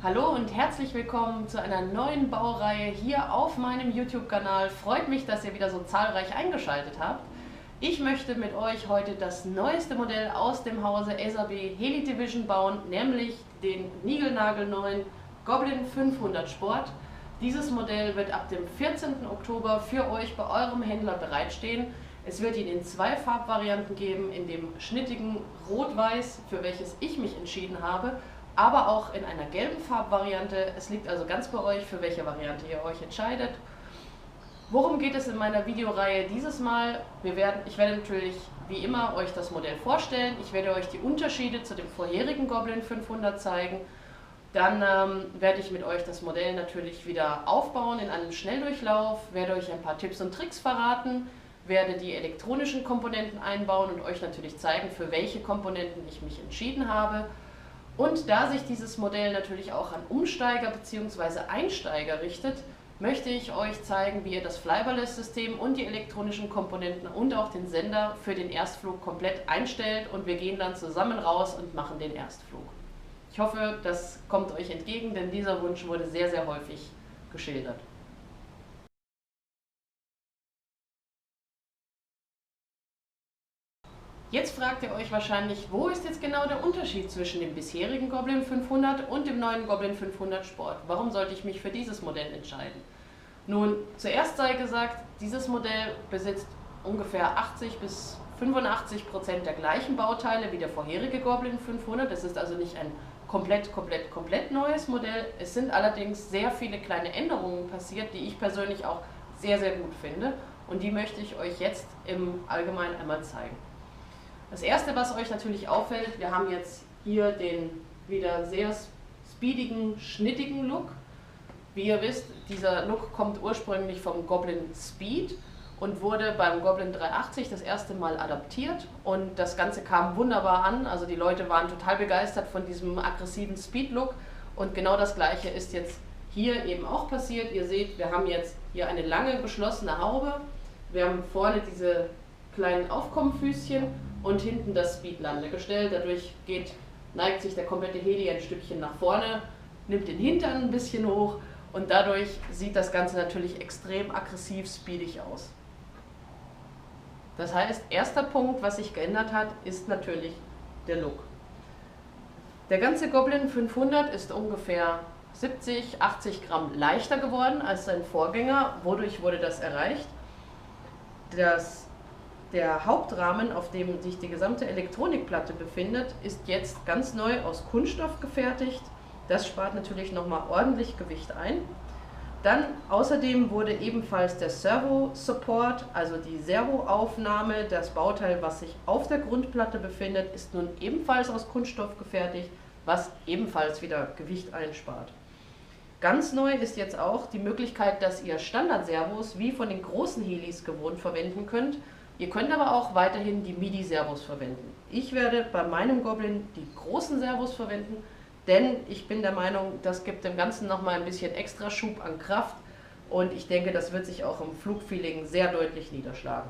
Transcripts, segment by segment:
Hallo und herzlich willkommen zu einer neuen Baureihe hier auf meinem YouTube-Kanal. Freut mich, dass ihr wieder so zahlreich eingeschaltet habt. Ich möchte mit euch heute das neueste Modell aus dem Hause SAB Heli Division bauen, nämlich den niegelnagelneuen Goblin 500 Sport. Dieses Modell wird ab dem 14. Oktober für euch bei eurem Händler bereitstehen. Es wird ihn in zwei Farbvarianten geben, in dem schnittigen Rot-Weiß, für welches ich mich entschieden habe, aber auch in einer gelben Farbvariante. Es liegt also ganz bei euch, für welche Variante ihr euch entscheidet. Worum geht es in meiner Videoreihe dieses Mal? Ich werde natürlich wie immer euch das Modell vorstellen. Ich werde euch die Unterschiede zu dem vorherigen Goblin 500 zeigen. Dann werde ich mit euch das Modell natürlich wieder aufbauen in einem Schnelldurchlauf, werde euch ein paar Tipps und Tricks verraten, werde die elektronischen Komponenten einbauen und euch natürlich zeigen, für welche Komponenten ich mich entschieden habe. Und da sich dieses Modell natürlich auch an Umsteiger bzw. Einsteiger richtet, möchte ich euch zeigen, wie ihr das Flybarless-System und die elektronischen Komponenten und auch den Sender für den Erstflug komplett einstellt und wir gehen dann zusammen raus und machen den Erstflug. Ich hoffe, das kommt euch entgegen, denn dieser Wunsch wurde sehr, sehr häufig geschildert. Jetzt fragt ihr euch wahrscheinlich, wo ist jetzt genau der Unterschied zwischen dem bisherigen Goblin 500 und dem neuen Goblin 500 Sport? Warum sollte ich mich für dieses Modell entscheiden? Nun, zuerst sei gesagt, dieses Modell besitzt ungefähr 80 bis 85% der gleichen Bauteile wie der vorherige Goblin 500. Es ist also nicht ein komplett neues Modell. Es sind allerdings sehr viele kleine Änderungen passiert, die ich persönlich auch sehr, sehr gut finde. Und die möchte ich euch jetzt im Allgemeinen einmal zeigen. Das erste, was euch natürlich auffällt, wir haben jetzt hier den wieder sehr speedigen, schnittigen Look. Wie ihr wisst, dieser Look kommt ursprünglich vom Goblin Speed und wurde beim Goblin 380 das erste Mal adaptiert und das Ganze kam wunderbar an. Also die Leute waren total begeistert von diesem aggressiven Speed-Look und genau das gleiche ist jetzt hier eben auch passiert. Ihr seht, wir haben jetzt hier eine lange geschlossene Haube, wir haben vorne diese kleinen Aufkommenfüßchen und hinten das Speedlandegestell. Dadurch neigt sich der komplette Heli ein Stückchen nach vorne, nimmt den Hintern ein bisschen hoch und dadurch sieht das Ganze natürlich extrem aggressiv speedig aus. Das heißt, erster Punkt, was sich geändert hat, ist natürlich der Look. Der ganze Goblin 500 ist ungefähr 70, 80 Gramm leichter geworden als sein Vorgänger. Wodurch wurde das erreicht? Der Hauptrahmen, auf dem sich die gesamte Elektronikplatte befindet, ist jetzt ganz neu aus Kunststoff gefertigt. Das spart natürlich nochmal ordentlich Gewicht ein. Dann außerdem wurde ebenfalls der Servo-Support, also die Servoaufnahme, das Bauteil, was sich auf der Grundplatte befindet, ist nun ebenfalls aus Kunststoff gefertigt, was ebenfalls wieder Gewicht einspart. Ganz neu ist jetzt auch die Möglichkeit, dass ihr Standard-Servos wie von den großen Helis gewohnt verwenden könnt. Ihr könnt aber auch weiterhin die MIDI-Servos verwenden. Ich werde bei meinem Goblin die großen Servos verwenden, denn ich bin der Meinung, das gibt dem Ganzen nochmal ein bisschen extra Schub an Kraft und ich denke, das wird sich auch im Flugfeeling sehr deutlich niederschlagen.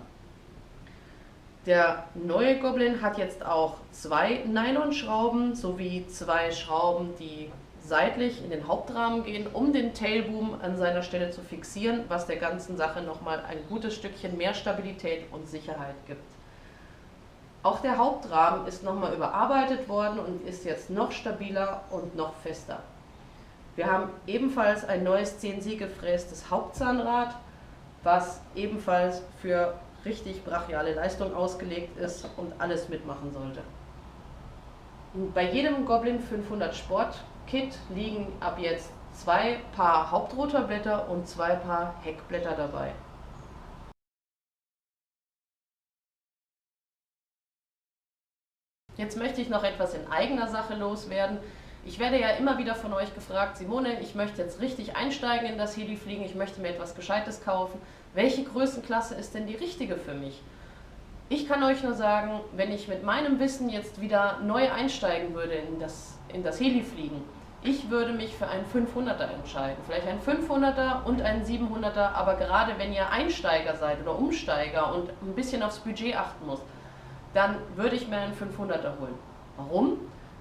Der neue Goblin hat jetzt auch zwei Nylonschrauben sowie zwei Schrauben, die seitlich in den Hauptrahmen gehen, um den Tailboom an seiner Stelle zu fixieren, was der ganzen Sache nochmal ein gutes Stückchen mehr Stabilität und Sicherheit gibt. Auch der Hauptrahmen ist nochmal überarbeitet worden und ist jetzt noch stabiler und noch fester. Wir haben ebenfalls ein neues CNC gefrästes Hauptzahnrad, was ebenfalls für richtig brachiale Leistung ausgelegt ist und alles mitmachen sollte. Bei jedem Goblin 500 Sport Kit liegen ab jetzt zwei Paar Hauptrotorblätter und zwei Paar Heckblätter dabei. Jetzt möchte ich noch etwas in eigener Sache loswerden. Ich werde ja immer wieder von euch gefragt, Simone, ich möchte jetzt richtig einsteigen in das Heli-Fliegen, ich möchte mir etwas Gescheites kaufen. Welche Größenklasse ist denn die richtige für mich? Ich kann euch nur sagen, wenn ich mit meinem Wissen jetzt wieder neu einsteigen würde in das Heli-Fliegen, ich würde mich für einen 500er entscheiden. Vielleicht einen 500er und einen 700er, aber gerade wenn ihr Einsteiger seid oder Umsteiger und ein bisschen aufs Budget achten müsst, dann würde ich mir einen 500er holen. Warum?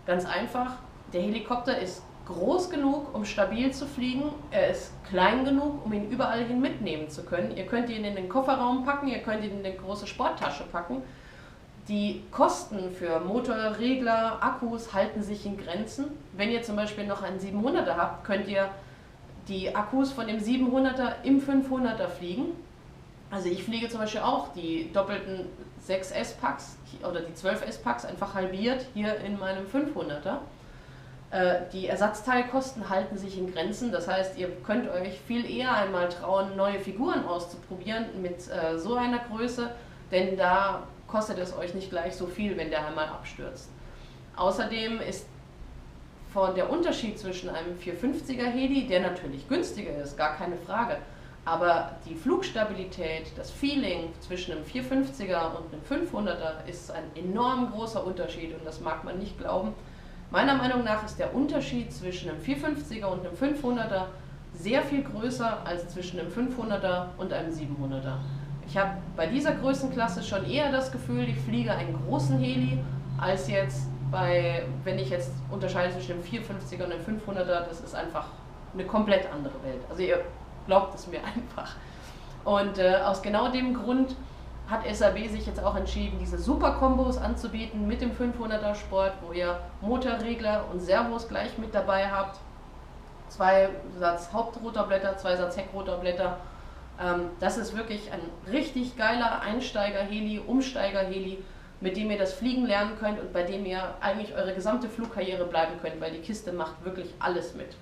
Ganz einfach, der Helikopter ist groß genug, um stabil zu fliegen. Er ist klein genug, um ihn überall hin mitnehmen zu können. Ihr könnt ihn in den Kofferraum packen, ihr könnt ihn in eine große Sporttasche packen. Die Kosten für Motor, Regler, Akkus halten sich in Grenzen. Wenn ihr zum Beispiel noch einen 700er habt, könnt ihr die Akkus von dem 700er im 500er fliegen. Also ich fliege zum Beispiel auch die doppelten 6 S-Packs oder die 12 S-Packs einfach halbiert hier in meinem 500er. Die Ersatzteilkosten halten sich in Grenzen, das heißt, ihr könnt euch viel eher einmal trauen, neue Figuren auszuprobieren mit so einer Größe, denn da kostet es euch nicht gleich so viel, wenn der einmal abstürzt. Außerdem ist der Unterschied zwischen einem 450er Heli, der natürlich günstiger ist, gar keine Frage, aber die Flugstabilität, das Feeling zwischen einem 450er und einem 500er ist ein enorm großer Unterschied und das mag man nicht glauben. Meiner Meinung nach ist der Unterschied zwischen einem 450er und einem 500er sehr viel größer als zwischen einem 500er und einem 700er. Ich habe bei dieser Größenklasse schon eher das Gefühl, ich fliege einen großen Heli, als jetzt wenn ich jetzt unterscheide zwischen einem 450er und einem 500er, das ist einfach eine komplett andere Welt. Also ihr glaubt es mir einfach. Und aus genau dem Grund hat SAB sich jetzt auch entschieden, diese Super-Kombos anzubieten mit dem 500er Sport, wo ihr Motorregler und Servos gleich mit dabei habt. 2 Satz Hauptrotorblätter, 2 Satz Heckrotorblätter. Das ist wirklich ein richtig geiler Einsteiger-Heli, Umsteiger-Heli, mit dem ihr das Fliegen lernen könnt und bei dem ihr eigentlich eure gesamte Flugkarriere bleiben könnt, weil die Kiste macht wirklich alles mit.